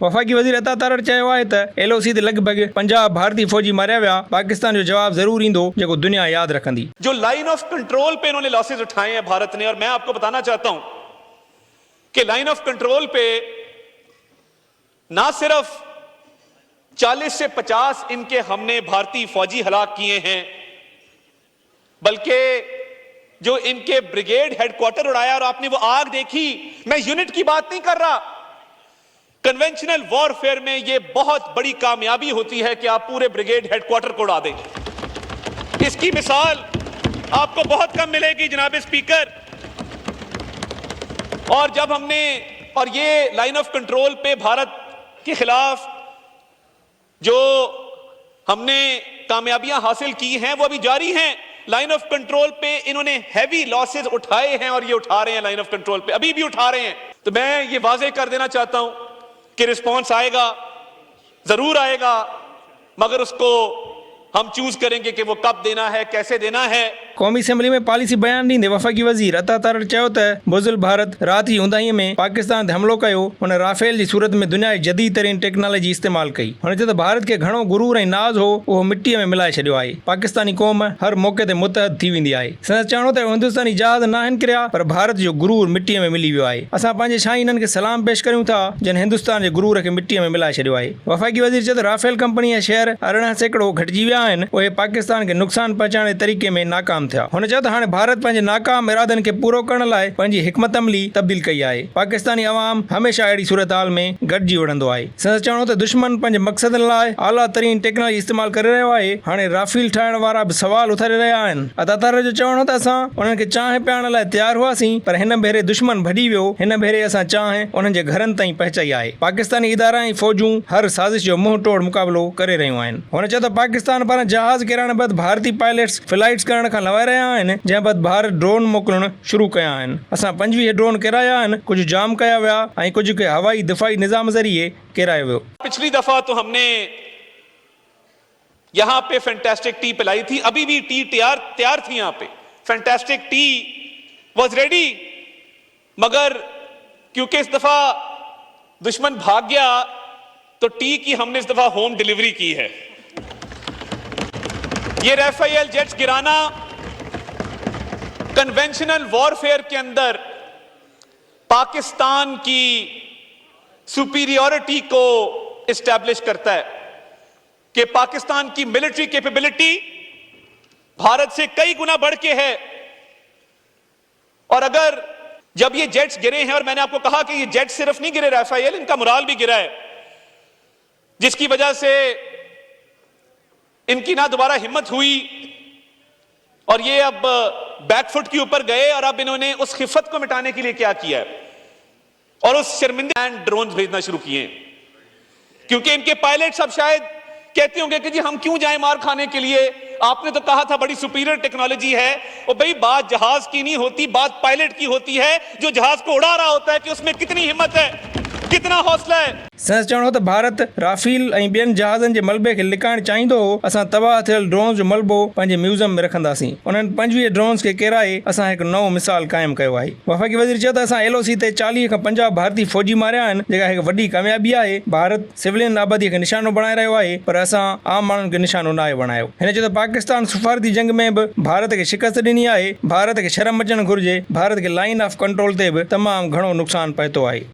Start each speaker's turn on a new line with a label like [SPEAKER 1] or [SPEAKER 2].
[SPEAKER 1] वफ़ाक़ी वज़ीर अता तारड़ चयो आहे त LOC ते लॻभॻि 50 भारतीय फ़ौजी मारिया विया। पाकिस्तान जो जवाब ज़रूर ईंदो जेको दुनिया यादि रखंदी।
[SPEAKER 2] जो लाइन ऑफ कंट्रोल पे इन्होंने लॉसेज उठाए हैं भारत ने, और मैं आपको बताना चाहता हूं कि लाइन ऑफ कंट्रोल पे ना सिर्फ 40 से 50 इनके हमने भारतीय फौजी हलाक किए हैं, बल्कि जो इनके ब्रिगेड हेडक्वार्टर उड़ाया, और आपने वो आग देखी, मैं यूनिट की बात नहीं कर रहा। कन्वेंशनल वॉरफेयर में यह बहुत बड़ी कामयाबी होती है कि आप पूरे ब्रिगेड हेडक्वार्टर को उड़ा दें। इसकी मिसाल आपको बहुत कम मिलेगी जनाब स्पीकर। और जब हमने, और ये लाइन ऑफ कंट्रोल पे भारत के खिलाफ जो हमने कामयाबियां हासिल की हैं वो अभी जारी हैं। लाइन ऑफ कंट्रोल पे इन्होंने हैवी लॉसेस उठाए हैं और ये उठा रहे हैं, लाइन ऑफ कंट्रोल पे अभी भी उठा रहे हैं। तो मैं ये वाजे कर देना चाहता हूं कि रिस्पांस आएगा, जरूर आएगा, मगर उसको हम चूज करेंगे कि वो कब देना है, कैसे देना है।
[SPEAKER 1] क़ौमी असैम्बली में पॉलिसी बयान ॾींदे वफ़ाक़ी वज़ीर अता तारड़ चयो त बुज़दिल भारत राति जी ऊंदाहीअ में पाकिस्तान ते हमिलो कयो। हुन राफेल जी सूरत में दुनिया जी जदीद तरीन टेक्नोलॉजी इस्तेमाल कई। हुन चयो त भारत खे घणो गुरूर ऐं नाज़ हो, उहो मिटीअ में मिलाए छॾियो आहे। पाकिस्तानी क़ौम हर मौक़े ते मुतहद थी वेंदी आहे। संदसि चवणो त हिंदुस्तानी जहाज़ न आहिनि किरिया, पर भारत जो गुरूर मिटीअ में मिली वियो आहे। असां पंहिंजे शाहीननि खे सलाम पेश करियूं था जिन हिंदुस्तान जे गुरूर खे मिटीअ में मिलाए छॾियो आहे। वफ़ाक़ी वज़ीर चयो त राफेल कंपनी जा शेयर 18% घटिजी विया आहिनि, उहे पाकिस्तान खे नुक़सान पहुचाइण जे तरीक़े में नाकाम थिया। हुन चयो त हाणे भारत पंहिंजे नाकाम इरादनि खे पूरो करण लाइ पंहिंजी हिकमत अमली तब्दील कई आहे। पाकिस्तानी अवाम हमेशह अहिड़ी सूरत हाल में गॾिजी वड़ंदो आहे। संदसि चवणो त दुश्मन पंहिंजे मक़सदनि लाइ आला तरीन टेक्नोलॉजी इस्तेमाल करे रहियो आहे। हाणे राफेल ठाहिण वारा बि सवाल उथारे रहिया आहिनि। अता तारड़ जो चवणो त असां उन्हनि खे चांहि पियारण लाइ तयारु हुआसीं, पर हिन भेरे दुश्मन भॼी वियो। हिन भेरे असां चांहि उन्हनि जे घरनि ताईं पहुचाई आहे। पाकिस्तानी इदारा ऐं फ़ौजूं हर साज़िश जो मुंहुं तोड़ मुक़ाबिलो करे रहियूं आहिनि। हुन चयो त पाकिस्तान पारां जहाज़ किराइण बैदि भारतीय पायलट्स फ्लाइट्स करण खां लवाए रहिया आहिनि, जंहिं बैदि भारत ड्रोन मोकिलणु शुरू कया आहिनि। असां 25 ड्रोन किराया आहिनि, कुझु जाम कया विया ऐं कुझु खे हवाई दिफ़ाई निज़ाम ज़रिए किरायो वियो।
[SPEAKER 2] पिछली दफा तो हमने यहां पे फैंटास्टिक टी पिलाई थी, अभी भी टी तैयार थी। यहां पे फैंटास्टिक टी वाज रेडी, मगर क्योंकि इस दफा दुश्मन भाग गया तो टी की हमने इस दफा होम डिलीवरी की है। ये राफेल जेट्स गिराना कन्वेंशनल वॉरफेयर के अंदर पाकिस्तान की सुपीरियरिटी को एस्टैब्लिश करता है कि पाकिस्तान की मिलिट्री कैपेबिलिटी भारत से कई गुना बढ़ के है। और अगर जब ये जेट्स गिरे हैं, और मैंने आपको कहा कि ये जेट्स सिर्फ नहीं गिरे राफेल, इनका मोराल भी गिरा है, जिसकी वजह से इनकी ना दोबारा हिम्मत हुई और ये अब बैकफुट के ऊपर गए। और अब इन्होंने उस खिफत को मिटाने के लिए क्या किया है, और उस शर्मिंदा ड्रोन भेजना शुरू किए, क्योंकि इनके पायलट सब शायद कहते होंगे कि जी हम क्यों जाएं मार खाने के लिए, आपने तो कहा था बड़ी सुपीरियर टेक्नोलॉजी है। और भाई बात जहाज की नहीं होती, बात पायलट की होती है, जो जहाज को उड़ा रहा होता है कि उसमें कितनी हिम्मत है, कितना हौसला है।
[SPEAKER 1] संदसि चवणो त भारत राफेल ऐं ॿियनि जहाज़नि जे मलबे खे लिकाइण चाहींदो हो। असां तबाह थियल ड्रोन जो मलबो पंहिंजे म्यूज़ियम में रखंदासीं। उन्हनि 25 ड्रोन्स खे किराए असां हिकु नओं मिसाल क़ाइमु कयो आहे। वफ़ाक़ी वज़ीर चयो त असां LOC ते 40 खां 50 भारतीय फ़ौजी मारिया आहिनि, जेका हिकु वॾी कामयाबी आहे। भारत सिविलियन आबादीअ खे निशानो बणाए रहियो आहे, पर असां आम माण्हुनि खे निशानो न आहे बणायो। हिन चयो त पाकिस्तान सफ़ारती जंग में बि भारत खे शिकस्त ॾिनी आहे। भारत खे शर्म अचणु घुरिजे। भारत खे लाइन ऑफ कंट्रोल ते बि तमामु घणो नुक़सानु पहुतो आहे।